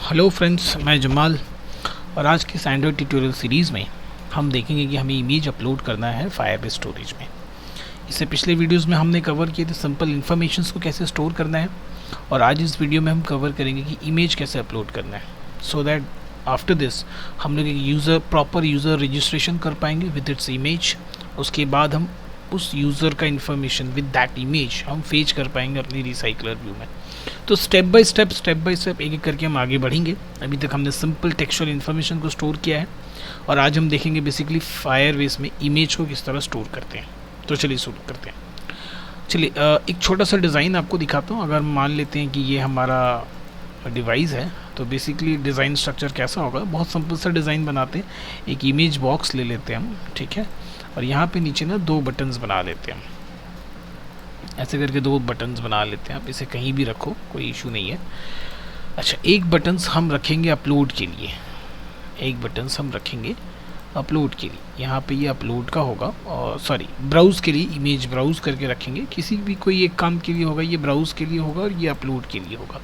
Hello friends, मैं जमाल। और आज की एंड्रॉइड ट्यूटोरियल सीरीज़ में हम देखेंगे कि हमें इमेज अपलोड करना है फायरबेस स्टोरेज में। इससे पिछले वीडियोस में हमने कवर किए थे सिंपल इन्फॉर्मेशंस को कैसे स्टोर करना है, और आज इस वीडियो में हम कवर करेंगे कि इमेज कैसे अपलोड करना है, सो दैट आफ्टर दिस हम लोग एक प्रॉपर यूज़र रजिस्ट्रेशन कर पाएंगे विद इट्स इमेज। उसके बाद हम उस यूज़र का इन्फॉर्मेशन विद दैट इमेज हम फेच कर पाएंगे अपनी रिसाइकलर व्यू में। तो स्टेप बाय स्टेप एक एक करके हम आगे बढ़ेंगे। अभी तक हमने सिंपल टेक्सचुअल इन्फॉर्मेशन को स्टोर किया है, और आज हम देखेंगे बेसिकली फायरबेस में इमेज को किस तरह स्टोर करते हैं। तो चलिए शुरू करते हैं। चलिए एक छोटा सा डिज़ाइन आपको दिखाता हूँ। अगर मान लेते हैं कि ये हमारा डिवाइस है, तो बेसिकली डिज़ाइन स्ट्रक्चर कैसा होगा। बहुत सिंपल सा डिज़ाइन बनाते हैं। एक इमेज बॉक्स ले लेते हैं हम, ठीक है, और यहाँ पे नीचे ना दो बटन्स बना लेते हैं। ऐसे करके दो बटन्स बना लेते हैं। आप इसे कहीं भी रखो, कोई इशू नहीं है। अच्छा, एक बटन्स हम रखेंगे अपलोड के लिए, एक बटन्स हम रखेंगे अपलोड के लिए। यहाँ पे ये अपलोड का होगा, और सॉरी ब्राउज़ के लिए, इमेज ब्राउज़ करके रखेंगे। किसी भी कोई एक काम के लिए होगा, ये ब्राउज़ के लिए होगा और ये अपलोड के लिए होगा।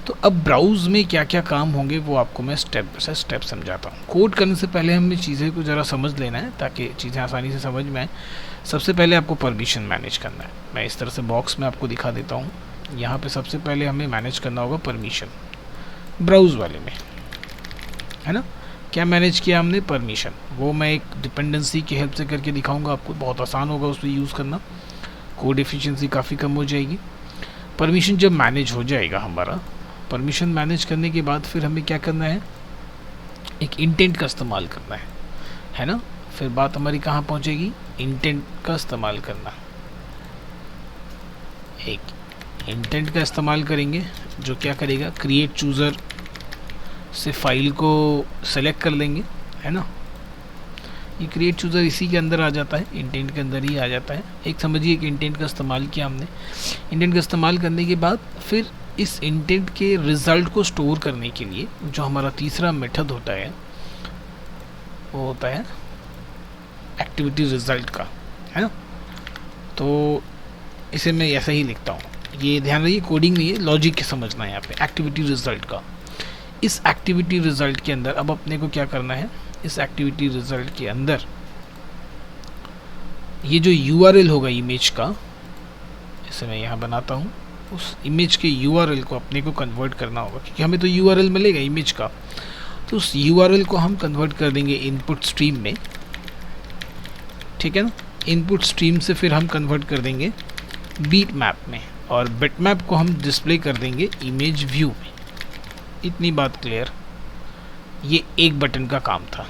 तो अब ब्राउज़ में क्या क्या काम होंगे वो आपको मैं स्टेप बाय स्टेप समझाता हूँ। कोड करने से पहले हमें चीज़ें को ज़रा समझ लेना है ताकि चीज़ें आसानी से समझ में आए। सबसे पहले आपको परमिशन मैनेज करना है। मैं इस तरह से बॉक्स में आपको दिखा देता हूँ। यहाँ पे सबसे पहले हमें मैनेज करना होगा परमिशन, ब्राउज़ वाले में, है ना। क्या मैनेज किया हमने? परमिशन। वो मैं एक डिपेंडेंसी की हेल्प से करके दिखाऊंगा आपको। बहुत आसान होगा उसको यूज़ करना, कोड एफिशिएंसी काफ़ी कम हो जाएगी। परमिशन जब मैनेज हो जाएगा हमारा, परमिशन मैनेज करने के बाद फिर हमें क्या करना है? एक इंटेंट का इस्तेमाल करना है ना। फिर बात हमारी कहाँ पहुँचेगी? इंटेंट का इस्तेमाल करना। एक इंटेंट का इस्तेमाल करेंगे जो क्या करेगा, क्रिएट चूज़र से फाइल को सेलेक्ट कर लेंगे, है ना। ये क्रिएट चूज़र इसी के अंदर आ जाता है, इंटेंट के अंदर ही आ जाता है। एक समझिए, एक इंटेंट का इस्तेमाल किया हमने। इंटेंट का इस्तेमाल करने के बाद फिर इस इंटेंट के रिज़ल्ट को स्टोर करने के लिए जो हमारा तीसरा मेथड होता है वो होता है एक्टिविटी रिज़ल्ट का, है ना। तो इसे मैं ऐसा ही लिखता हूँ। ये ध्यान रखिए, कोडिंग नहीं है, लॉजिक के समझना है यहाँ पे। एक्टिविटी रिज़ल्ट का, इस एक्टिविटी रिज़ल्ट के अंदर अब अपने को क्या करना है? इस एक्टिविटी रिज़ल्ट के अंदर ये जो URL होगा इमेज का, इसे मैं यहाँ बनाता हूँ। उस इमेज के URL को अपने को कन्वर्ट करना होगा, क्योंकि हमें तो URL मिलेगा इमेज का। तो उस URL को हम कन्वर्ट कर देंगे इनपुट स्ट्रीम में, ठीक है ना। इनपुट स्ट्रीम से फिर हम कन्वर्ट कर देंगे बीट मैप में, और बिट मैप को हम डिस्प्ले कर देंगे इमेज व्यू में। इतनी बात क्लियर। ये एक बटन का काम था,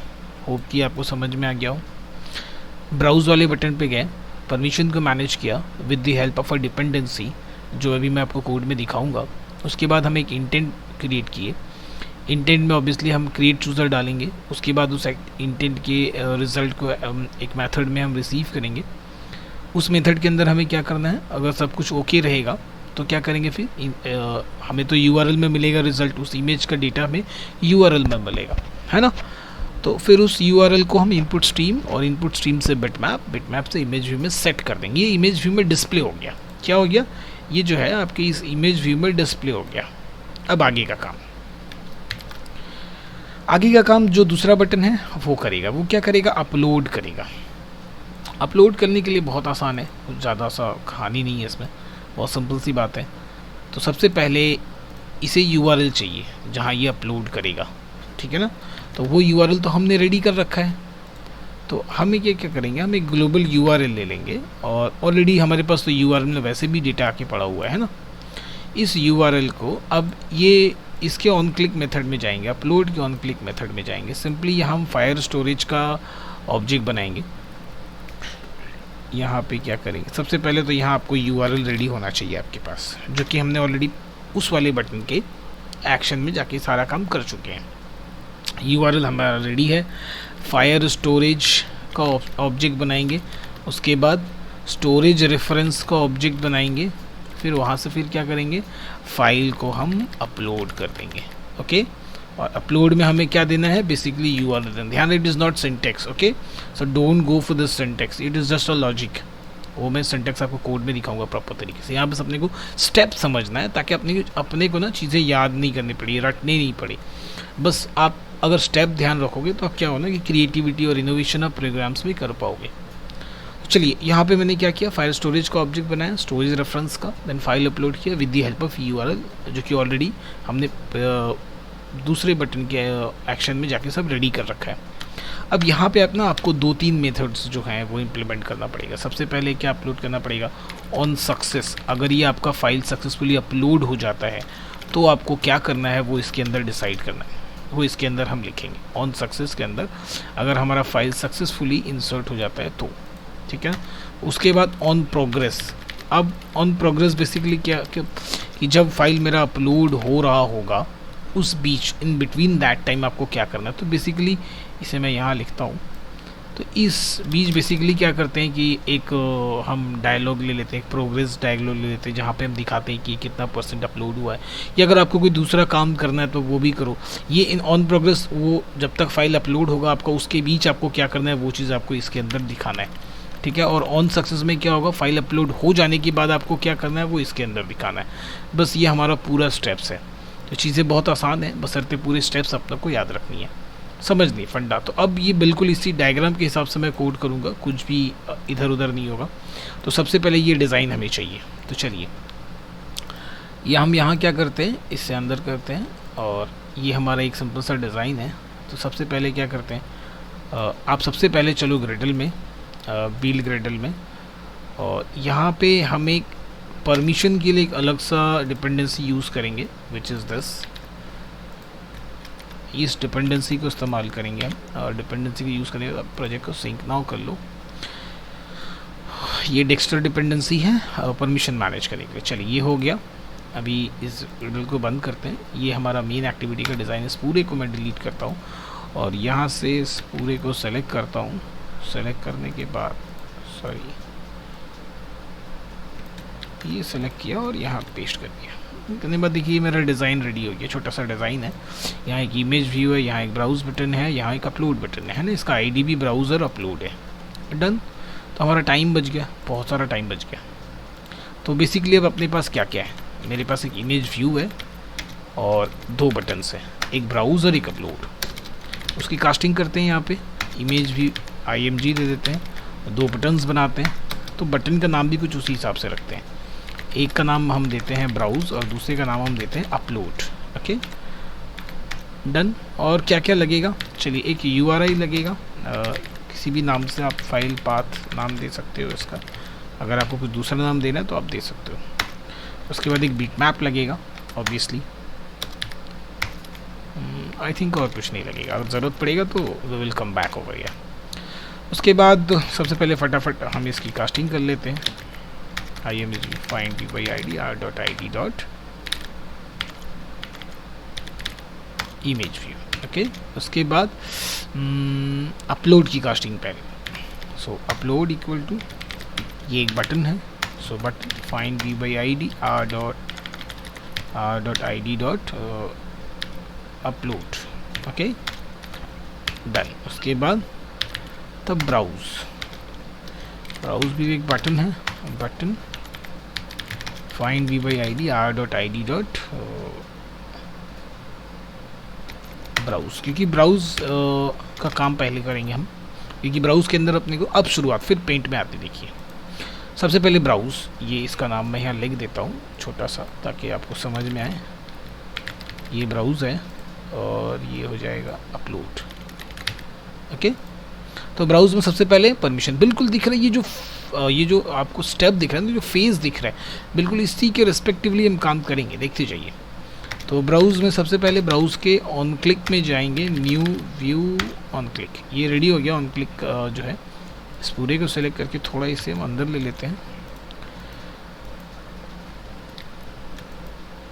होप कि आपको समझ में आ गया हो। ब्राउज़ वाले बटन पे गए, परमिशन को मैनेज किया with the help of a dependency, जो अभी मैं आपको कोड में दिखाऊंगा। उसके बाद हम एक इंटेंट क्रिएट किए। इंटेंट में ऑब्वियसली हम क्रिएट चूज़र डालेंगे। उसके बाद उस इंटेंट के रिज़ल्ट को एक मेथड में हम रिसीव करेंगे। उस मेथड के अंदर हमें क्या करना है? अगर सब कुछ ओके रहेगा तो क्या करेंगे फिर? हमें तो URL में मिलेगा रिज़ल्ट, उस इमेज का डेटा हमें URL में मिलेगा, है ना। तो फिर उस URL को हम इनपुट स्ट्रीम, और इनपुट स्ट्रीम से बिट मैप से इमेज व्यू में सेट कर देंगे। ये इमेज व्यू में डिस्प्ले हो गया। क्या हो गया? ये जो है आपके इस इमेज व्यू में डिस्प्ले हो गया। अब आगे का काम जो दूसरा बटन है वो करेगा। वो क्या करेगा? अपलोड करेगा। अपलोड करने के लिए बहुत आसान है, कुछ ज़्यादा सा कहानी नहीं है इसमें, बहुत सिंपल सी बात है। तो सबसे पहले इसे URL चाहिए जहाँ ये अपलोड करेगा, ठीक है ना। तो वो URL तो हमने रेडी कर रखा है। तो हम क्या करेंगे? हम एक ग्लोबल URL ले लेंगे, और ऑलरेडी हमारे पास तो URL में वैसे भी डेटा आके पड़ा हुआ है ना। इस URL को अब ये इसके ऑन क्लिक मेथड में जाएंगे, अपलोड के ऑन क्लिक मेथड में जाएंगे। सिंपली यहाँ हम फायर स्टोरेज का ऑब्जेक्ट बनाएंगे। यहाँ पे क्या करेंगे? सबसे पहले तो यहाँ आपको URL रेडी होना चाहिए आपके पास, जो कि हमने ऑलरेडी उस वाले बटन के एक्शन में जाके सारा काम कर चुके हैं। URL हमारा रेडी है। फायर स्टोरेज का ऑब्जेक्ट बनाएंगे। उसके बाद स्टोरेज रेफरेंस का ऑब्जेक्ट बनाएंगे। फिर वहाँ से फिर क्या करेंगे? फाइल को हम अपलोड कर देंगे, ओके। और अपलोड में हमें क्या देना है? बेसिकली URL देना। ध्यान, it is not syntax, okay. So don't go for this syntax, it is just a logic, वो मैं सिंटेक्स आपको कोड में दिखाऊंगा प्रॉपर तरीके से। यहाँ बस अपने को स्टेप समझना है ताकि अपने को ना चीज़ें याद नहीं करनी पड़ी, रटने नहीं पड़ी। बस आप अगर स्टेप ध्यान रखोगे तो आप क्या होना कि क्रिएटिविटी और इनोवेशन आप प्रोग्राम्स भी कर पाओगे। चलिए यहाँ पे मैंने क्या किया, फाइल स्टोरेज का ऑब्जेक्ट बनाया, स्टोरेज रेफरेंस का, देन फाइल अपलोड किया with the help of URL, जो कि ऑलरेडी हमने दूसरे बटन के एक्शन में जाके सब रेडी कर रखा है। अब यहाँ पे अपना आपको 2-3 मेथड्स जो हैं वो इम्प्लीमेंट करना पड़ेगा। सबसे पहले क्या अपलोड करना पड़ेगा, ऑन सक्सेस। अगर ये आपका फाइल सक्सेसफुली अपलोड हो जाता है तो आपको क्या करना है वो इसके अंदर डिसाइड करना है, वो इसके अंदर हम लिखेंगे ऑन सक्सेस के अंदर। अगर हमारा फाइल सक्सेसफुली इंसर्ट हो जाता है तो ठीक है। उसके बाद ऑन प्रोग्रेस। अब ऑन प्रोग्रेस बेसिकली क्या कि जब फाइल मेरा अपलोड हो रहा होगा उस बीच, इन बिटवीन दैट टाइम आपको क्या करना है। तो बेसिकली इसे मैं यहाँ लिखता हूँ। तो इस बीच बेसिकली क्या करते हैं कि एक हम डायलॉग ले लेते हैं, एक प्रोग्रेस डायलॉग ले लेते हैं जहाँ पे हम दिखाते हैं कि कितना % अपलोड हुआ है। या अगर आपको कोई दूसरा काम करना है तो वो भी करो। ये इन ऑन प्रोग्रेस, वो जब तक फाइल अपलोड होगा आपका उसके बीच आपको क्या करना है वो चीज़ आपको इसके अंदर दिखाना है, ठीक है। और ऑन सक्सेस में क्या होगा, फाइल अपलोड हो जाने के बाद आपको क्या करना है वो इसके अंदर दिखाना है। बस ये हमारा पूरा स्टेप्स है। तो चीज़ें बहुत आसान है, बशर्ते पूरे स्टेप्स अपने को याद रखनी है, समझनी फंडा। तो अब ये बिल्कुल इसी डायग्राम के हिसाब से मैं कोड करूँगा, कुछ भी इधर उधर नहीं होगा। तो सबसे पहले ये डिज़ाइन हमें चाहिए। तो चलिए ये हम यहाँ क्या करते हैं, इससे अंदर करते हैं और ये हमारा एक सिंपल सा डिज़ाइन है। तो सबसे पहले क्या करते हैं, आप सबसे पहले चलो ग्रेडल में, बिल्ड ग्रेडल में, और यहाँ पे हम एक परमिशन के लिए एक अलग सा डिपेंडेंसी यूज़ करेंगे विच इज़ दिस। इस डिपेंडेंसी को इस्तेमाल करेंगे हम, और डिपेंडेंसी को यूज़ करेंगे। प्रोजेक्ट को सिंक नाउ कर लो। ये डेक्स्टर डिपेंडेंसी है परमिशन मैनेज करने के लिए। चलिए ये हो गया। अभी इस ग्रेडल को बंद करते हैं। ये हमारा मेन एक्टिविटी का डिज़ाइन है। इस पूरे को मैं डिलीट करता हूँ और यहाँ से इस पूरे को सेलेक्ट करता हूँ। सेलेक्ट करने के बाद ये सेलेक्ट किया और यहाँ पेस्ट कर दिया। करने के बाद देखिए मेरा डिज़ाइन रेडी हो गया। छोटा सा डिज़ाइन है। यहाँ एक इमेज व्यू है, यहाँ एक ब्राउज बटन है, यहाँ एक अपलोड बटन है ना। इसका आईडी भी ब्राउज़र अपलोड है। डन। तो हमारा टाइम बच गया, बहुत सारा टाइम बच गया। तो बेसिकली अब अपने पास क्या क्या है, मेरे पास एक इमेज व्यू है और 2 बटन्स हैं, एक ब्राउज़ और एक अपलोड। उसकी कास्टिंग करते हैं। यहाँ पे इमेज व्यू IMG दे देते हैं, 2 बटन्स बनाते हैं। तो बटन का नाम भी कुछ उसी हिसाब से रखते हैं। एक का नाम हम देते हैं ब्राउज़ और दूसरे का नाम हम देते हैं अपलोड। Okay done. और क्या क्या लगेगा, चलिए एक URI लगेगा। किसी भी नाम से आप फाइल पाथ नाम दे सकते हो इसका। अगर आपको कुछ दूसरा नाम देना है तो आप दे सकते हो। उसके बाद एक बिटमैप लगेगा ऑब्वियसली। आई थिंक और कुछ नहीं लगेगा। अगर ज़रूरत पड़ेगा तो will come back over here. उसके बाद सबसे पहले फटाफट हम इसकी कास्टिंग कर लेते हैं। IMG find by id r.id dot image view। Okay उसके बाद अपलोड की कास्टिंग पहले। सो अपलोड इक्वल टू ये एक बटन है। So button find by id r.id dot upload. Okay done. उसके बाद तब ब्राउज़ भी एक बटन है। Button find by id r.id dot browse, क्योंकि ब्राउज़ का काम पहले करेंगे हम, क्योंकि ब्राउज़ के अंदर अपने को अब शुरुआत फिर पेंट में आती। देखिए सबसे पहले ब्राउज़, ये इसका नाम मैं यहाँ लिख देता हूँ छोटा सा ताकि आपको समझ में आए। ये ब्राउज़ है और ये हो जाएगा अपलोड। ओके तो ब्राउज़ में सबसे पहले परमिशन बिल्कुल दिख रहा है। ये जो आपको स्टेप दिख रहा है, जो फेज़ दिख रहा है, बिल्कुल इसी के रिस्पेक्टिवली हम काम करेंगे, देखते जाइए। तो ब्राउज़ में सबसे पहले ब्राउज़ के ऑन क्लिक में जाएंगे, न्यू व्यू ऑन क्लिक। ये रेडी हो गया ऑन क्लिक जो है। इस पूरे को सेलेक्ट करके थोड़ा इसे हम अंदर ले लेते हैं।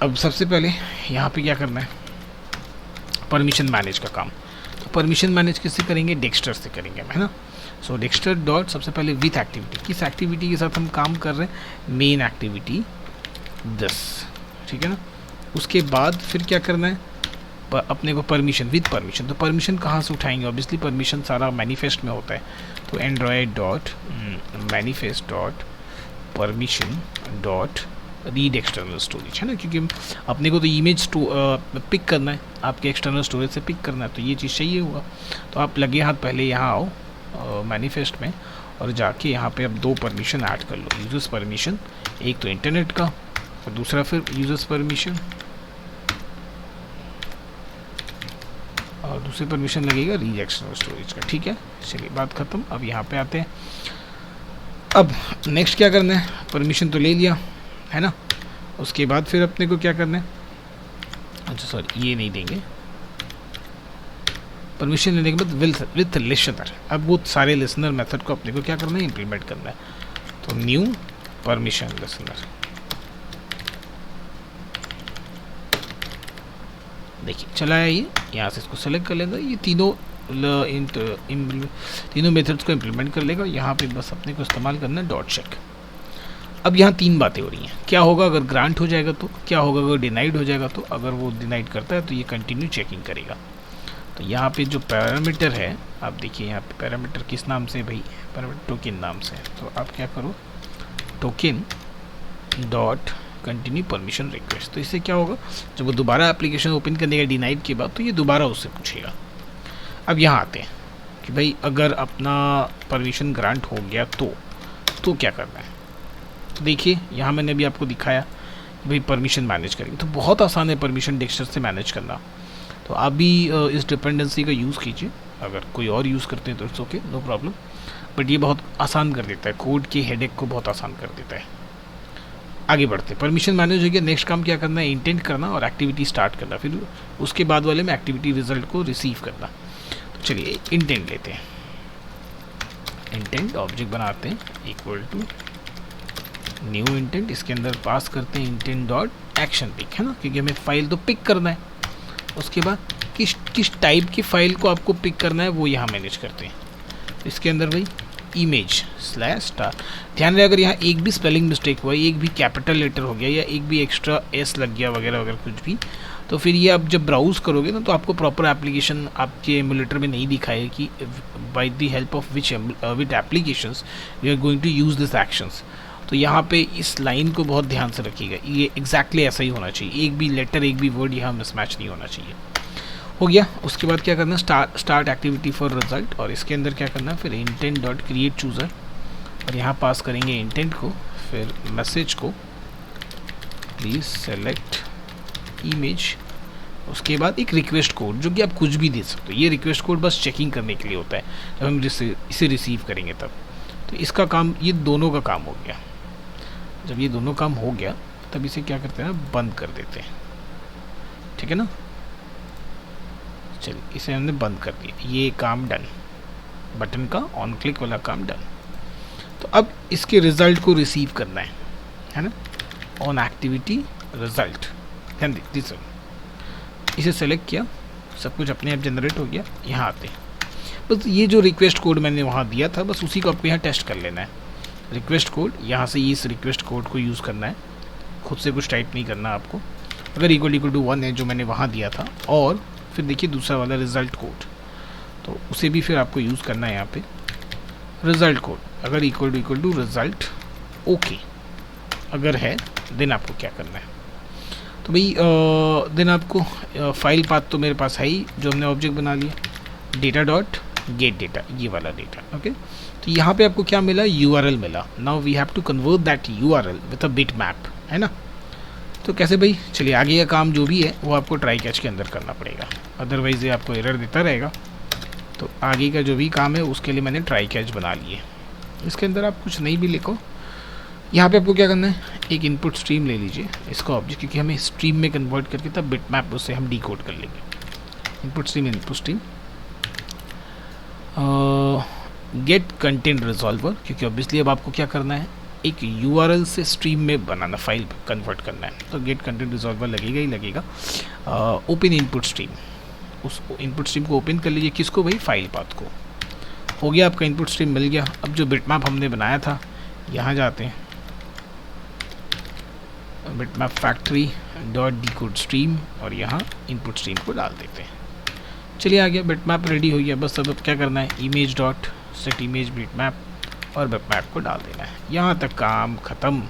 अब सबसे पहले यहाँ पे क्या करना है, परमिशन मैनेज का काम। तो परमिशन मैनेज किससे करेंगे, डेक्स्टर से करेंगे, है ना। सो डेक्स्टर डॉट सबसे पहले विथ एक्टिविटी, किस एक्टिविटी के साथ हम काम कर रहे हैं, मेन एक्टिविटी 10, ठीक है ना। उसके बाद फिर क्या करना है, अपने को परमिशन विथ परमिशन। तो परमिशन कहाँ से उठाएंगे, ऑब्वियसली परमिशन सारा मैनिफेस्ट में होता है। तो Android dot manifest dot permission dot read external storage, है ना, क्योंकि अपने को तो इमेज पिक करना है, आपके एक्सटर्नल स्टोरेज से पिक करना है, तो ये चीज़ चाहिए हुआ। तो आप लगे हाथ पहले यहाँ आओ मैनिफेस्ट में और जाके यहाँ पे अब 2 परमिशन ऐड कर लो। यूजर्स परमिशन, एक तो इंटरनेट का और दूसरा फिर यूजर्स परमिशन, और दूसरी परमिशन लगेगा रीड एक्सटर्नल स्टोरेज का। ठीक है, चलिए बात ख़त्म। अब यहाँ पे आते हैं। अब नेक्स्ट क्या करना है, परमिशन तो ले लिया है ना, उसके बाद फिर अपने को क्या करना है, अच्छा सॉरी ये नहीं देंगे, परमिशन लेने के बाद विथ लिसनर। अब वो सारे लिसनर मेथड को अपने को क्या करना है, इम्प्लीमेंट करना है। तो न्यू परमिशन लिसनर, देखिए चला है ये, यहाँ से इसको सेलेक्ट कर लेगा, ये तीनों मेथड्स को इम्प्लीमेंट कर लेगा। यहाँ पे बस अपने को इस्तेमाल करना है डॉट चेक। अब यहाँ 3 बातें हो रही हैं, क्या होगा अगर ग्रांट हो जाएगा तो, क्या होगा अगर डिनाइड हो जाएगा तो। अगर वो डिनाइड करता है तो ये कंटिन्यू चेकिंग करेगा। तो यहाँ पे जो पैरामीटर है, आप देखिए यहाँ पे पैरामीटर किस नाम से भाई, पैरामीटर टोकन नाम से। तो आप क्या करो, token dot continue permission request. तो इससे क्या होगा, जब वो दोबारा एप्लीकेशन ओपन करने का डिनाइड के बाद, तो ये दोबारा उससे पूछेगा। अब यहाँ आते हैं कि भाई अगर अपना परमिशन ग्रांट हो गया तो क्या करना है। तो देखिए यहाँ मैंने अभी आपको दिखाया कि भाई परमिशन मैनेज करेंगे, तो बहुत आसान है परमिशन डेक्स्टर से मैनेज करना। तो आप भी इस डिपेंडेंसी का यूज़ कीजिए, अगर कोई और यूज़ करते हैं तो it's okay, no problem, but ये बहुत आसान कर देता है, कोड के हेडेक को बहुत आसान कर देता है। आगे बढ़ते, परमिशन मैनेज हो गया, नेक्स्ट काम क्या करना है, इंटेंट करना और एक्टिविटी स्टार्ट करना, फिर उसके बाद वाले में एक्टिविटी रिजल्ट को रिसीव करना। तो चलिए इंटेंट लेते हैं, इंटेंट ऑब्जेक्ट बनाते हैं इक्वल टू न्यू इंटेंट, इसके अंदर पास करते हैं इंटेंट डॉट एक्शन पिक, है ना, क्योंकि हमें फाइल तो पिक करना है। उसके बाद किस टाइप की फाइल को आपको पिक करना है वो यहाँ मैनेज करते हैं। इसके अंदर भाई इमेज /star, ध्यान रहे अगर यहाँ एक भी स्पेलिंग मिस्टेक हुआ, एक भी कैपिटल लेटर हो गया या एक भी एक्स्ट्रा एस लग गया वगैरह वगैरह कुछ भी, तो फिर ये आप जब ब्राउज़ करोगे ना तो आपको प्रॉपर एप्लीकेशन आपके एमुलेटर में नहीं दिखाएगा कि by the help of which applications we are going to use this actions. तो यहाँ पे इस लाइन को बहुत ध्यान से रखिएगा, ये एग्जैक्टली ऐसा ही होना चाहिए, एक भी लेटर एक भी वर्ड यहाँ मिसमैच नहीं होना चाहिए। हो गया, उसके बाद क्या करना, स्टार्ट एक्टिविटी फॉर रिजल्ट, और इसके अंदर क्या करना, फिर इंटेंट डॉट क्रिएट चूज़र, और यहाँ पास करेंगे इंटेंट को, फिर मैसेज को प्लीज़ सेलेक्ट इमेज, उसके बाद एक रिक्वेस्ट कोड जो कि आप कुछ भी दे सकते हो। ये रिक्वेस्ट कोड बस चेकिंग करने के लिए होता है, जब हम इसे रिसीव करेंगे तब। तो इसका काम, ये दोनों का काम हो गया। जब ये दोनों काम हो गया तब इसे क्या करते हैं ना, बंद कर देते हैं, ठीक है ना। चलिए इसे हमने बंद कर दिया, ये काम डन, बटन का ऑन क्लिक वाला काम डन। तो अब इसके रिजल्ट को रिसीव करना है ना, ऑन एक्टिविटी रिजल्ट, ध्यान दीजिए, इसे सेलेक्ट किया, सब कुछ अपने आप जनरेट हो गया। यहाँ आते हैं, बस ये जो रिक्वेस्ट कोड मैंने वहाँ दिया था, बस उसी को आपको यहाँ टेस्ट कर लेना है। रिक्वेस्ट कोड, यहाँ से इस रिक्वेस्ट कोड को यूज़ करना है, खुद से कुछ टाइप नहीं करना आपको। अगर इक्वल टू 1 है जो मैंने वहाँ दिया था, और फिर देखिए दूसरा वाला रिज़ल्ट कोड, तो उसे भी फिर आपको यूज़ करना है यहाँ पे। रिज़ल्ट कोड अगर इक्वल टू रिज़ल्ट ओके अगर है, देन आपको क्या करना है, तो भाई देन आपको फाइल पाथ तो मेरे पास है ही, जो हमने ऑब्जेक्ट बना लिया, डेटा डॉट गेट डेटा, ये वाला डेटा, ओके। तो यहाँ पे आपको क्या मिला, URL मिला। Now we have to convert that URL with a bitmap, है ना। तो कैसे भाई, चलिए आगे का काम जो भी है वो आपको ट्राई कैच के अंदर करना पड़ेगा, अदरवाइज़ ये आपको एरर देता रहेगा। तो आगे का जो भी काम है उसके लिए मैंने ट्राई कैच बना लिए। इसके अंदर आप कुछ नहीं भी लिखो, यहाँ पे आपको क्या करना है, एक इनपुट स्ट्रीम ले लीजिए, इसका ऑब्जेक्ट, क्योंकि हमें स्ट्रीम में कन्वर्ट करके तब बिट मैप उससे हम डिकोड कर लेंगे। Input stream get content resolver, क्योंकि ऑब्वियसली अब आपको क्या करना है, एक URL से स्ट्रीम में बनाना, फाइल कन्वर्ट करना है, तो गेट कंटेंट रिजॉल्वर लगेगा ही लगेगा। ओपन इनपुट स्ट्रीम, उस इनपुट स्ट्रीम को ओपन कर लीजिए, किसको भाई, फाइल पाथ को। हो गया आपका इनपुट स्ट्रीम मिल गया। अब जो बिटमैप हमने बनाया था, यहाँ जाते हैं, bitmap factory dot decode stream, और यहाँ इनपुट स्ट्रीम को डाल देते हैं। चलिए आ गया, बिटमैप रेडी हो गया। बस अब क्या करना है, image dot set image bitmap, और बिटमैप को डाल देना है। यहाँ तक काम ख़त्म।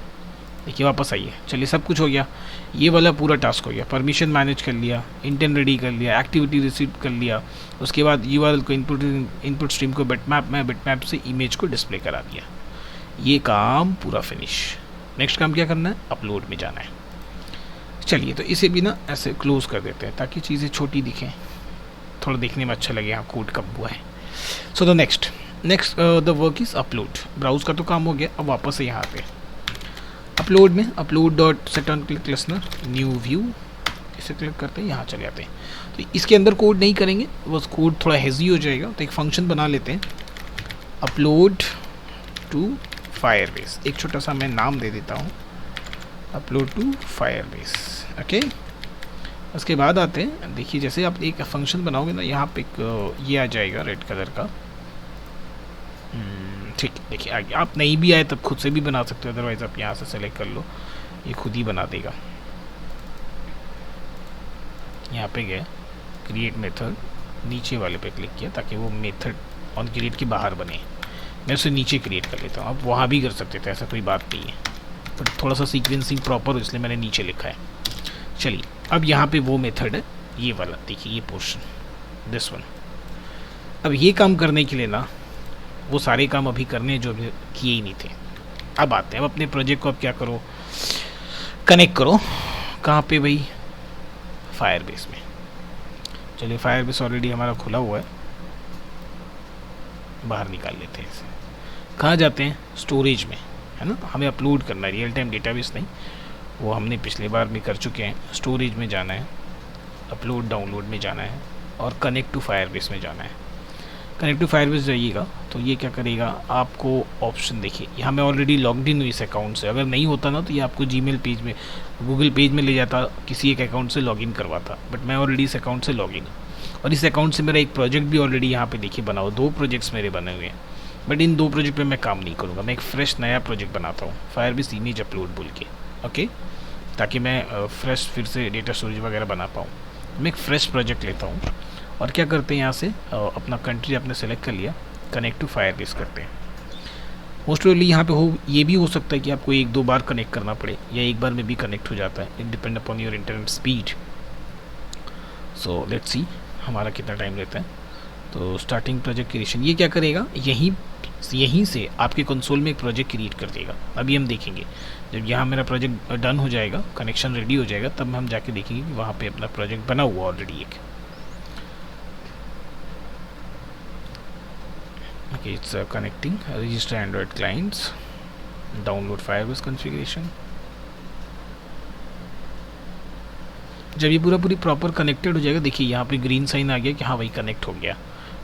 देखिए वापस आइए, चलिए सब कुछ हो गया। ये वाला पूरा टास्क हो गया। परमिशन मैनेज कर लिया, इंटेंट रेडी कर लिया, एक्टिविटी रिसीव कर लिया, उसके बाद यूआरएल को इनपुट स्ट्रीम को बिटमैप में, बिटमैप से इमेज को डिस्प्ले करा दिया। ये काम पूरा फिनिश। नेक्स्ट काम क्या करना है, अपलोड में जाना है। चलिए तो इसे भी ना ऐसे क्लोज कर देते हैं ताकि चीज़ें छोटी दिखें, थोड़ा देखने में अच्छा लगे यहाँ कोड कब हुआ है। So the next the work is upload. Browse का तो काम हो गया, अब वापस से यहाँ पे अपलोड में upload dot set on click listener new view, इसे क्लिक करते हैं, यहाँ चले जाते हैं। तो इसके अंदर कोड नहीं करेंगे, बस कोड थोड़ा हेजी हो जाएगा। तो एक फंक्शन बना लेते हैं, अपलोड टू फायरबेस। एक छोटा सा मैं नाम दे देता हूँ, अपलोड टू फायरबेस। ओके, उसके बाद आते हैं, देखिए जैसे आप एक फंक्शन बनाओगे ना, यहाँ पे एक ये आ जाएगा रेड कलर का। ठीक, देखिए आगे आप नहीं भी आए तब खुद से भी बना सकते हो, अदरवाइज आप यहाँ से सेलेक्ट कर लो, ये खुद ही बना देगा। यहाँ पे गए क्रिएट मेथड, नीचे वाले पे क्लिक किया ताकि वो मेथड ऑन क्रिएट के बाहर बने। मैं उसे नीचे क्रिएट कर लेता हूँ, आप वहाँ भी कर सकते थे, ऐसा कोई बात नहीं है, बट थोड़ा सा सीक्वेंसिंग प्रॉपर हो इसलिए मैंने नीचे लिखा है। चलिए अब यहाँ पे वो मेथड है, ये वाला देखिए, ये पोर्शन, दिस वन। अब ये काम करने के लिए ना, वो सारे काम अभी करने जो अभी किए ही नहीं थे। अब आते हैं, अब अपने प्रोजेक्ट को अब क्या करो, कनेक्ट करो। कहाँ पे भाई, फायरबेस में। चलिए फायरबेस ऑलरेडी हमारा खुला हुआ है, बाहर निकाल लेते हैं इसे। कहाँ जाते हैं, स्टोरेज में, है ना, हमें अपलोड करना है, रियल टाइम डेटाबेस नहीं, वो हमने पिछले बार भी कर चुके हैं। स्टोरेज में जाना है, अपलोड डाउनलोड में जाना है, और कनेक्ट टू फायरबेस में जाना है। कनेक्ट टू फायरबेस जाइएगा तो ये क्या करेगा, आपको ऑप्शन देखिए, यहाँ मैं ऑलरेडी लॉग्ड इन हूँ इस अकाउंट से। अगर नहीं होता ना तो ये आपको जीमेल पेज में, गूगल पेज में ले जाता, किसी एक अकाउंट से लॉगिन करवाता, बट मैं ऑलरेडी इस अकाउंट से लॉगिन हूँ। और इस अकाउंट से मेरा एक प्रोजेक्ट भी ऑलरेडी यहाँ पे देखिए बना हुआ, 2 प्रोजेक्ट्स मेरे बने हुए हैं, बट इन 2 प्रोजेक्ट पे मैं काम नहीं करूँगा। मैं एक फ्रेश नया प्रोजेक्ट बनाता हूँ, फायरबेस इमेज अपलोड बोल के, ओके, ताकि मैं फ्रेश फिर से डेटा स्टोरेज वगैरह बना पाऊँ। मैं एक फ्रेश प्रोजेक्ट लेता हूँ और क्या करते हैं, यहाँ से अपना कंट्री आपने सेलेक्ट कर लिया, कनेक्ट टू फायरबेस करते हैं। मोस्ट प्रोबेबली यहाँ पे ये भी हो सकता है कि आपको 1-2 बार कनेक्ट करना पड़े, या एक बार में भी कनेक्ट हो जाता है, it depend upon your internet speed. So let's see हमारा कितना टाइम लेता है। तो स्टार्टिंग प्रोजेक्ट क्रिएशन, ये क्या करेगा, यहीं से आपके कंसोल में एक प्रोजेक्ट क्रिएट कर देगा। अभी हम देखेंगे, जब यहाँ मेरा प्रोजेक्ट डन हो जाएगा, कनेक्शन रेडी हो जाएगा, तब हम जाके देखेंगे कि वहाँ पे अपना प्रोजेक्ट बना हुआ ऑलरेडी एक। Okay, it's connecting, register Android clients, download Firebase configuration। जब ये पूरी प्रॉपर कनेक्टेड हो जाएगा, देखिए यहाँ पे ग्रीन साइन आ गया कि हाँ भाई कनेक्ट हो गया,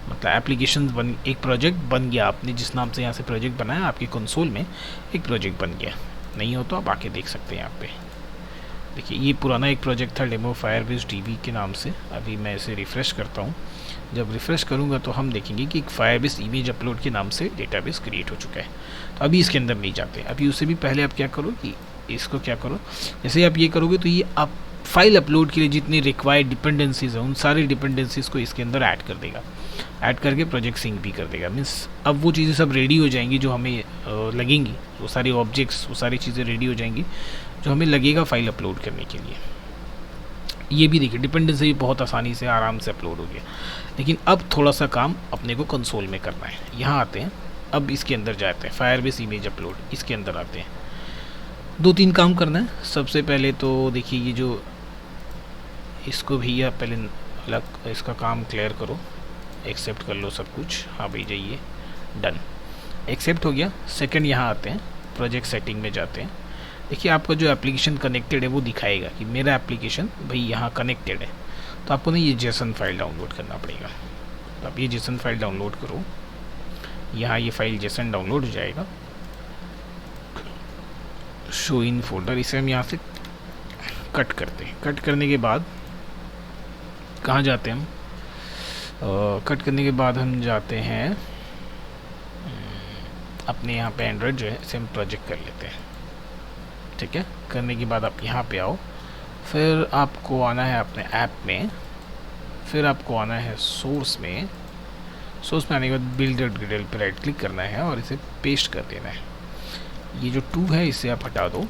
मतलब एप्लीकेशन बन, एक प्रोजेक्ट बन गया। आपने जिस नाम से यहाँ से प्रोजेक्ट बनाया, आपके कंसोल में एक प्रोजेक्ट बन गया। नहीं हो तो आप आके देख सकते हैं यहाँ पे। देखिए ये पुराना एक प्रोजेक्ट था, डेमो फायरबेस डीबी के नाम से। अभी मैं इसे रिफ़्रेश करता हूँ। जब रिफ़्रेश करूँगा तो हम देखेंगे कि एक फायरबेस इमेज अपलोड के नाम से डेटाबेस क्रिएट हो चुका है। तो अभी इसके अंदर नहीं जाते, अभी उससे भी पहले आप क्या करो कि इसको क्या करो, जैसे आप ये करोगे तो ये आप फाइल अपलोड के लिए जितनी रिक्वायर्ड डिपेंडेंसीज हैं, उन सारी डिपेंडेंसीज़ को इसके अंदर ऐड कर देगा। ऐड करके प्रोजेक्ट सिंक भी कर देगा। मीन्स अब वो चीज़ें सब रेडी हो जाएंगी जो हमें लगेंगी, वो सारे ऑब्जेक्ट्स, वो सारी चीज़ें रेडी हो जाएंगी जो हमें लगेगा फाइल अपलोड करने के लिए। ये भी देखिए डिपेंडेंसी भी बहुत आसानी से आराम से अपलोड हो गया। लेकिन अब थोड़ा सा काम अपने को कंसोल में करना है। यहाँ आते हैं, अब इसके अंदर जाते हैं, फायरबेस इमेज अपलोड, इसके अंदर आते हैं। 2-3 काम करना है। सबसे पहले तो देखिए ये जो इसको भैया पहले अलग इसका काम क्लियर करो, एक्सेप्ट कर लो सब कुछ। हाँ भाई जाइए, डन, एक्सेप्ट हो गया। सेकंड यहाँ आते हैं, प्रोजेक्ट सेटिंग में जाते हैं। देखिए आपका जो एप्लीकेशन कनेक्टेड है वो दिखाएगा कि मेरा एप्लीकेशन भाई यहाँ कनेक्टेड है। तो आपको ना ये जेसन फाइल डाउनलोड करना पड़ेगा। तो आप ये जेसन फाइल डाउनलोड करो, यहाँ ये फाइल जेसन डाउनलोड हो जाएगा। शो इन फोल्डर, इसे हम यहाँ से कट करते हैं। कट करने के बाद कहाँ जाते हैं हम, कट करने के बाद हम जाते हैं अपने यहाँ पे एंड्रॉयड जो है इसे हम प्रोजेक्ट कर लेते हैं। ठीक है, करने के बाद आप यहाँ पे आओ, फिर आपको आना है अपने ऐप में, फिर आपको आना है सोर्स में, सो उसमें आने के बाद बिल्ड डिटेल पर राइट क्लिक करना है और इसे पेस्ट कर देना है। ये जो 2 है इसे आप हटा दो,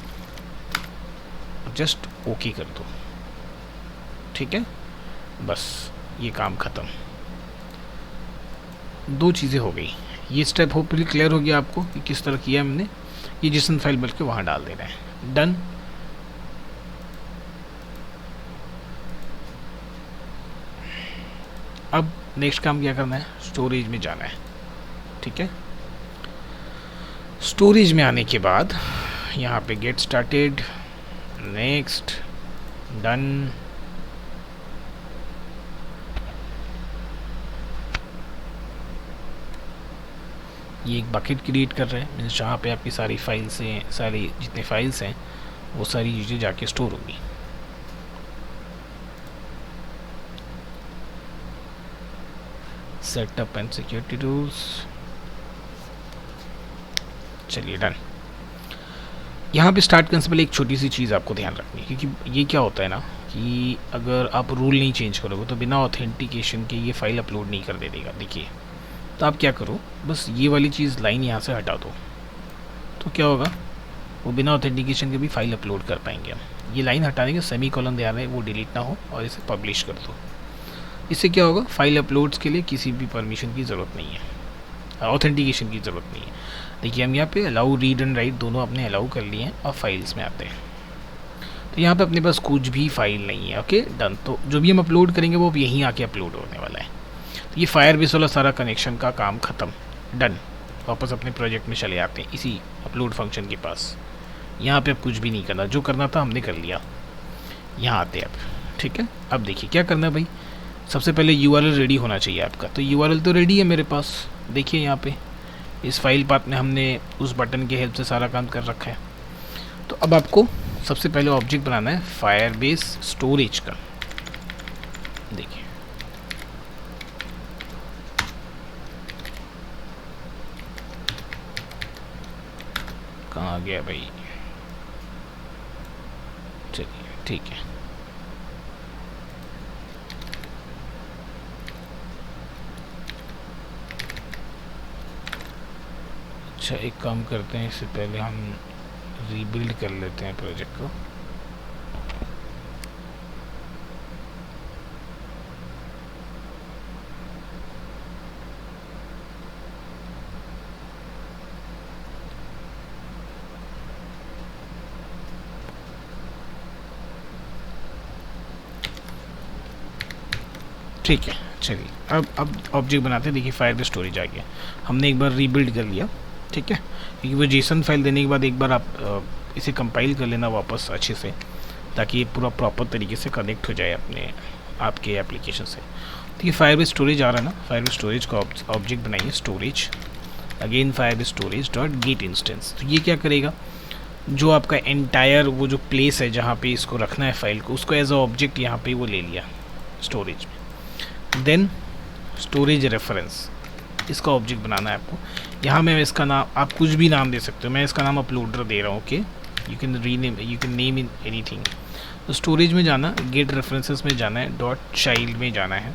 जस्ट ओके कर दो, ठीक है। बस ये काम ख़त्म। 2 चीज़ें हो गई। ये स्टेप होपफुली क्लियर हो गया आपको कि किस तरह किया हमने। ये JSON फाइल बल्कि वहाँ डाल देना है। डन। अब नेक्स्ट काम क्या करना है, स्टोरेज में जाना है, ठीक है। स्टोरेज में आने के बाद यहाँ पे गेट स्टार्टेड, नेक्स्ट, डन। ये एक बकेट क्रिएट कर रहे हैं, मीन्स जहाँ पे आपकी सारी फाइल्स हैं, सारी जितने फाइल्स हैं वो सारी चीज़ें जाके स्टोर होगी। सेटअप एंड सिक्योरिटी टूल्स, चलिए डन। यहाँ पे स्टार्ट करने से पहले एक छोटी सी चीज़ आपको ध्यान रखनी है, क्योंकि ये क्या होता है ना कि अगर आप रूल नहीं चेंज करोगे तो बिना ऑथेंटिकेशन के ये फाइल अपलोड नहीं कर देगा। देखिए, तो आप क्या करो, बस ये वाली चीज़ लाइन यहाँ से हटा दो, तो क्या होगा, वो बिना ऑथेंटिकेशन के भी फाइल अपलोड कर पाएंगे हम। ये लाइन हटाने के सेमीकोलन ध्यान रहे वो डिलीट ना हो, और इसे पब्लिश कर दो। इससे क्या होगा, फाइल अपलोड्स के लिए किसी भी परमिशन की ज़रूरत नहीं है, ऑथेंटिकेशन की ज़रूरत नहीं है। देखिए हम यहाँ पे अलाउ रीड एंड राइट दोनों अपने अलाउ कर लिए हैं, और फाइल्स में आते हैं तो यहाँ पे अपने पास कुछ भी फाइल नहीं है। Okay done. तो जो भी हम अपलोड करेंगे वो यहीं आके अपलोड होने वाला है। तो ये फायरबेस वाला सारा कनेक्शन का काम ख़त्म, डन। वापस अपने प्रोजेक्ट में चले आते हैं इसी अपलोड फंक्शन के पास। यहाँ पे अब कुछ भी नहीं करना, जो करना था हमने कर लिया। यहाँ आते हैं अब, ठीक है। अब देखिए क्या करना है भाई, सबसे पहले URL रेडी होना चाहिए आपका। तो URL तो रेडी है मेरे पास, देखिए यहाँ पे इस फाइल पाथ में हमने उस बटन की हेल्प से सारा काम कर रखा है। तो अब आपको सबसे पहले ऑब्जेक्ट बनाना है फायरबेस स्टोरेज का। देखिए कहाँ गया भाई, चलिए ठीक है। अच्छा एक काम करते हैं, इससे पहले हम रीबिल्ड कर लेते हैं प्रोजेक्ट को। ठीक है चलिए, अब ऑब्जेक्ट बनाते हैं। देखिए फायरबेस स्टोरेज आ गया, हमने एक बार रीबिल्ड कर लिया, ठीक है। क्योंकि वो JSON फाइल देने के बाद एक बार आप इसे कंपाइल कर लेना वापस अच्छे से, ताकि ये पूरा प्रॉपर तरीके से कनेक्ट हो जाए अपने आपके एप्लीकेशन से। तो ये फायरबेस स्टोरेज आ रहा है ना, फायरबेस स्टोरेज का ऑब्जेक्ट बनाइए storage, again Firebase storage dot gate instance. तो ये क्या करेगा, जो आपका एंटायर वो जो प्लेस है जहाँ पे इसको रखना है फाइल को, उसको एज अ ऑब्जेक्ट यहाँ पे वो ले लिया स्टोरेज में। देन स्टोरेज रेफरेंस, इसका ऑब्जेक्ट बनाना है आपको। यहाँ मैं इसका नाम, आप कुछ भी नाम दे सकते हो, मैं इसका नाम अपलोडर दे रहा हूँ। Okay, you can rename, you can name in anything. तो स्टोरेज में जाना, गेट रेफरेंसेस में जाना है, डॉट चाइल्ड में जाना है,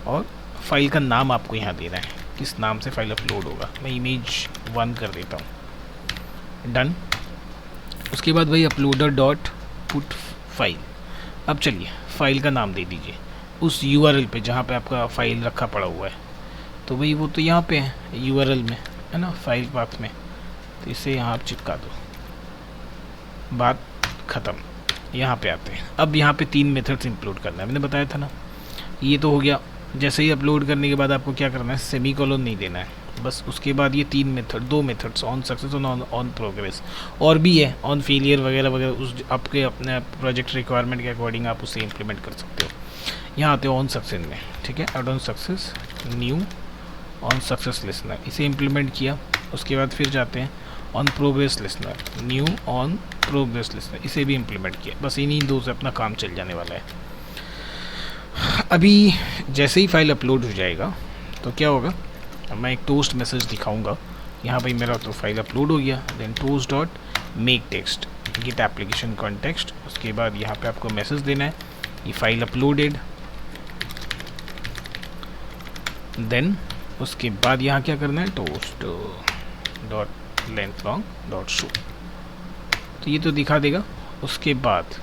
और फाइल का नाम आपको यहाँ देना है, किस नाम से फाइल अपलोड होगा। मैं image1 कर देता हूँ, डन। उसके बाद भाई अपलोडर डॉट पुट फाइल। अब चलिए फाइल का नाम दे दीजिए उस URL पे जहाँ पे आपका फाइल रखा पड़ा हुआ है। तो भाई वो तो यहाँ पे है URL में, है ना, फाइल पाथ में। तो इसे यहाँ आप चिपका दो, बात ख़त्म। यहाँ पे आते हैं, अब यहाँ पे 3 मेथड्स इंक्लूड करना है, मैंने बताया था ना। ये तो हो गया, जैसे ही अपलोड करने के बाद आपको क्या करना है, सेमीकोलन नहीं देना है, बस उसके बाद ये 2 मेथड्स, ऑन सक्सेस और ऑन प्रोग्रेस, और भी है ऑन फेलियर वगैरह वगैरह, उस आपके अपने प्रोजेक्ट रिक्वायरमेंट के अकॉर्डिंग आप उसे इम्प्लीमेंट कर सकते हो। यहाँ आते हो ऑन सक्सेस में, ठीक है, add on success, new on success listener, इसे इम्प्लीमेंट किया। उसके बाद फिर जाते हैं on progress listener, new on progress listener, इसे भी इम्प्लीमेंट किया। बस इन्हीं 2 से अपना काम चल जाने वाला है। अभी जैसे ही फाइल अपलोड हो जाएगा तो क्या होगा, मैं एक टोस्ट मैसेज दिखाऊंगा। यहाँ भाई मेरा तो फाइल अपलोड हो गया। Then toast dot make text get application context. उसके बाद यहाँ पे आपको मैसेज देना है, ये फाइल अपलोडेड। देन उसके बाद यहाँ क्या करना है, toast dot length long dot show, तो ये तो दिखा देगा। उसके बाद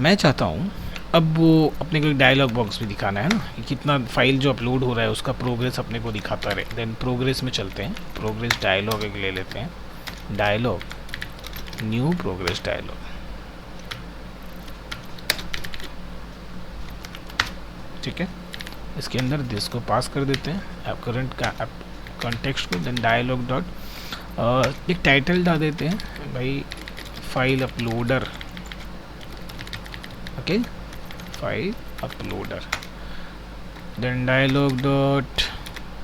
मैं चाहता हूँ अब वो अपने को एक डायलॉग बॉक्स भी दिखाना है ना, कि कितना फाइल जो अपलोड हो रहा है उसका प्रोग्रेस अपने को दिखाता रहे। देन प्रोग्रेस में चलते हैं, प्रोग्रेस डायलॉग एक ले लेते हैं, डायलॉग न्यू प्रोग्रेस डायलॉग, ठीक है। इसके अंदर दिस को पास कर देते हैं, आप करंट का आप कॉन्टेक्स्ट को, देन डायलॉग डॉट एक टाइटल डाल देते हैं भाई, file uploader, okay, file uploader, then dialog dot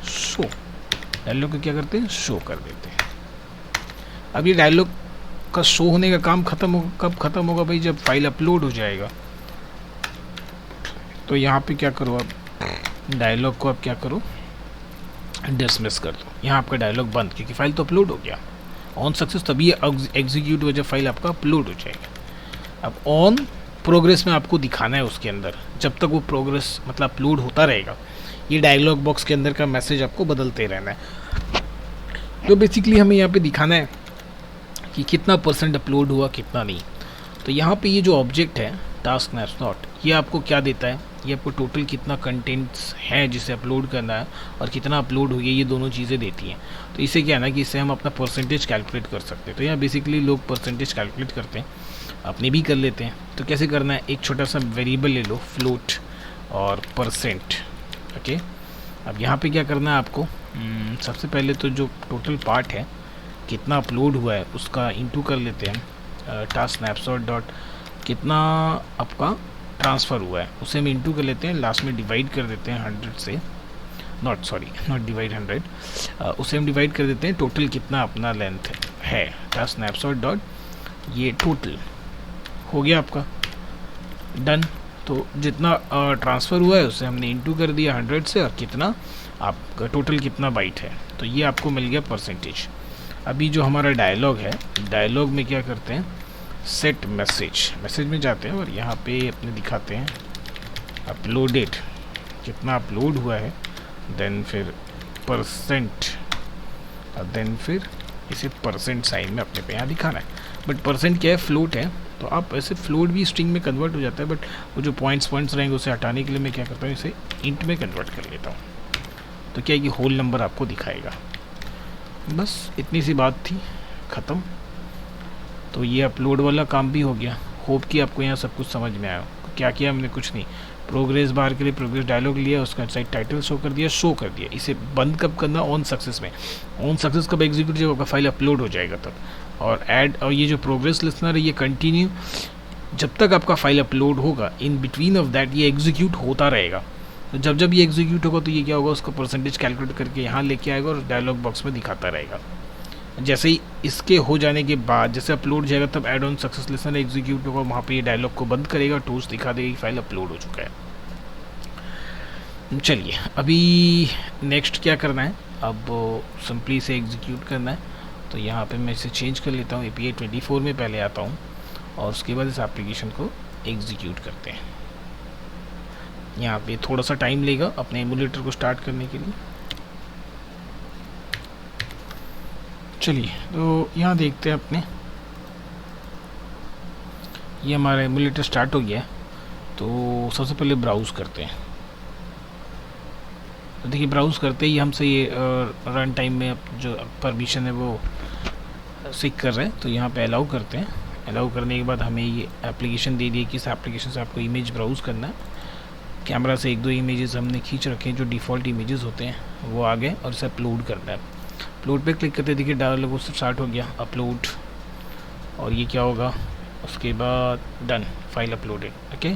show, dialog को क्या करते हैं, शो कर देते हैं। अब ये डायलॉग का शो होने का काम खत्म होगा, कब खत्म होगा भाई, जब फाइल अपलोड हो जाएगा। तो यहाँ पे क्या करो, आप डायलॉग को आप क्या करो, डिसमिस कर दो, यहाँ आपका डायलॉग बंद, क्योंकि फाइल तो अपलोड हो गया। ऑन सक्सेस तभी एग्जीक्यूट हो जब फाइल आपका अपलोड हो जाएगा। अब ऑन प्रोग्रेस में आपको दिखाना है उसके अंदर, जब तक वो प्रोग्रेस मतलब अपलोड होता रहेगा, ये डायलॉग बॉक्स के अंदर का मैसेज आपको बदलते रहना है। तो बेसिकली हमें यहाँ पे दिखाना है कि कितना परसेंट अपलोड हुआ, कितना नहीं। तो यहाँ पे ये जो ऑब्जेक्ट है टास्क स्नैपशॉट, ये आपको क्या देता है, ये आपको टोटल कितना कंटेंट्स है जिसे अपलोड करना है और कितना अपलोड हुई है, ये दोनों चीज़ें देती हैं। तो इससे क्या है ना कि इससे हम अपना परसेंटेज कैलकुलेट कर सकते हैं। तो यहाँ बेसिकली लोग परसेंटेज कैलकुलेट करते हैं, अपने भी कर लेते हैं। तो कैसे करना है, एक छोटा सा वेरिएबल ले लो, फ्लोट और परसेंट, ओके। अब यहाँ पे क्या करना है आपको, सबसे पहले तो जो टोटल पार्ट है कितना अपलोड हुआ है उसका इंटू कर लेते हैं, टास्क स्नैपशॉट डॉट कितना आपका ट्रांसफ़र हुआ है उसे हम इंटू कर लेते हैं, लास्ट में डिवाइड कर देते हैं 100 से, नॉट डिवाइड 100, उसे हम डिवाइड कर देते हैं टोटल कितना अपना लेंथ है, टास्क स्नैपशॉट डॉट ये टोटल हो गया आपका डन। तो जितना ट्रांसफ़र हुआ है उसे हमने इंटू कर दिया 100 से, और कितना आपका टोटल कितना बाइट है, तो ये आपको मिल गया परसेंटेज। अभी जो हमारा डायलॉग है, डायलॉग में क्या करते हैं, सेट मैसेज में जाते हैं और यहाँ पे अपने दिखाते हैं अपलोडेड, कितना अपलोड हुआ है, देन फिर परसेंट, और देन फिर इसे परसेंट साइन में अपने पे यहाँ दिखाना है। बट परसेंट क्या है, फ्लोट है, तो आप ऐसे फ्लोट भी स्ट्रिंग में कन्वर्ट हो जाता है, बट वो जो पॉइंट्स रहेंगे उसे हटाने के लिए मैं क्या करता हूँ, इसे इंट में कन्वर्ट कर लेता हूँ। तो क्या है कि होल नंबर आपको दिखाएगा। बस इतनी सी बात थी, ख़त्म। तो ये अपलोड वाला काम भी हो गया। होप कि आपको यहाँ सब कुछ समझ में आया। क्या किया हमने, कुछ नहीं, प्रोग्रेस बार के लिए प्रोग्रेस डायलॉग लिया, उसका साइड टाइटल शो कर दिया। इसे बंद कब करना, ऑन सक्सेस में। ऑन सक्सेस कब एग्जीक्यूट जब आपका फाइल अपलोड हो जाएगा तब। और ऐड, और ये जो प्रोग्रेस लिसनर है ये कंटिन्यू जब तक आपका फाइल अपलोड होगा, इन बिटवीन ऑफ दैट ये एग्जीक्यूट होता रहेगा। तो जब ये एग्जीक्यूट होगा तो ये क्या होगा, उसका परसेंटेज कैलकुलेट करके यहाँ लेके आएगा और डायलॉग बॉक्स में दिखाता रहेगा। जैसे ही इसके हो जाने के बाद, जैसे अपलोड जाएगा तब add on success listener execute होगा, वहाँ पे ये डायलॉग को बंद करेगा, टूल्स दिखा देगा कि फाइल अपलोड हो चुका है। चलिए अभी नेक्स्ट क्या करना है, अब सिंपली इसे एग्जीक्यूट करना है। तो यहाँ पे मैं इसे चेंज कर लेता हूँ, API 24 में पहले आता हूँ और उसके बाद इस एप्लीकेशन को एग्जीक्यूट करते हैं। यहाँ पे थोड़ा सा टाइम लेगा अपने एमुलेटर को स्टार्ट करने के लिए। चलिए तो यहाँ देखते हैं अपने, ये हमारा एमुलेटर स्टार्ट हो गया है। तो सबसे पहले ब्राउज़ करते हैं। तो देखिए ब्राउज़ करते ही हमसे ये रन टाइम में जो परमिशन है वो सीख कर रहे हैं। तो यहाँ पे अलाउ करते हैं। अलाउ करने के बाद हमें ये एप्लीकेशन दे दिए कि इस एप्लीकेशन से आपको इमेज ब्राउज़ करना है। कैमरा से 1-2 इमेजेस हमने खींच रखे हैं, जो डिफ़ॉल्ट इमेजेस होते हैं वो आ गए, और इसे अपलोड करना है। अपलोड पे क्लिक करते देखिए डायलॉग उससे स्टार्ट हो गया अपलोड, और ये क्या होगा उसके बाद डन, फाइल अपलोडेड। ओके,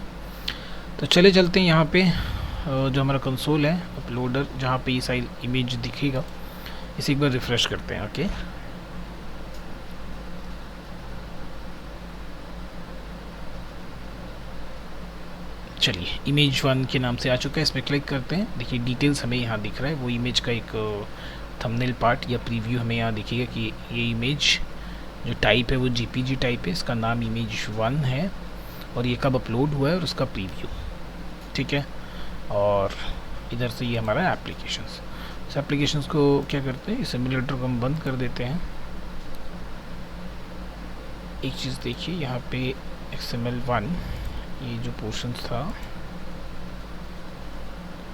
तो चले चलते हैं यहाँ पे जो हमारा कंसोल है अपलोडर, जहाँ पे ये सारी इमेज दिखेगा, इसे एक बार रिफ़्रेश करते हैं। ओके, चलिए इमेज 1 के नाम से आ चुका है, इसमें क्लिक करते हैं। देखिए डिटेल्स हमें यहाँ दिख रहा है, वो इमेज का एक थंबनेल पार्ट या प्रीव्यू हमें यहाँ दिखेगा कि ये इमेज जो टाइप है वो JPG टाइप है, इसका नाम इमेज 1 है, और ये कब अपलोड हुआ है और उसका प्रीव्यू। ठीक है, और इधर से ये हमारा एप्लीकेशंस। इस एप्लीकेशंस को क्या करते हैं, इस सिमुलेटर को हम बंद कर देते हैं। एक चीज़ देखिए यहाँ पे XML1 ये जो पोर्शन था,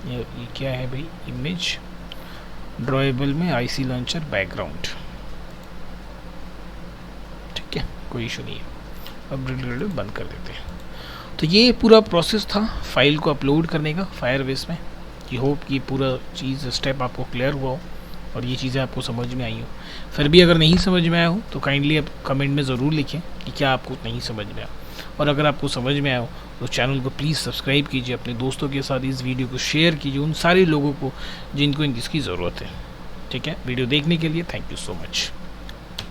ये क्या है भाई, इमेज ड्रॉएबल में IC लॉन्चर बैकग्राउंड, ठीक है, कोई इशू नहीं है। अब बंद कर देते हैं। तो ये पूरा प्रोसेस था फाइल को अपलोड करने का फायरबेस में। आई होप कि पूरा चीज़ स्टेप आपको क्लियर हुआ हो और ये चीज़ें आपको समझ में आई हो। फिर भी अगर नहीं समझ में आया हो तो काइंडली आप कमेंट में ज़रूर लिखें कि क्या आपको नहीं समझ में आया, और अगर आपको समझ में आया हो तो चैनल को प्लीज़ सब्सक्राइब कीजिए, अपने दोस्तों के साथ इस वीडियो को शेयर कीजिए, उन सारे लोगों को जिनको इसकी ज़रूरत है। ठीक है, वीडियो देखने के लिए थैंक यू सो मच।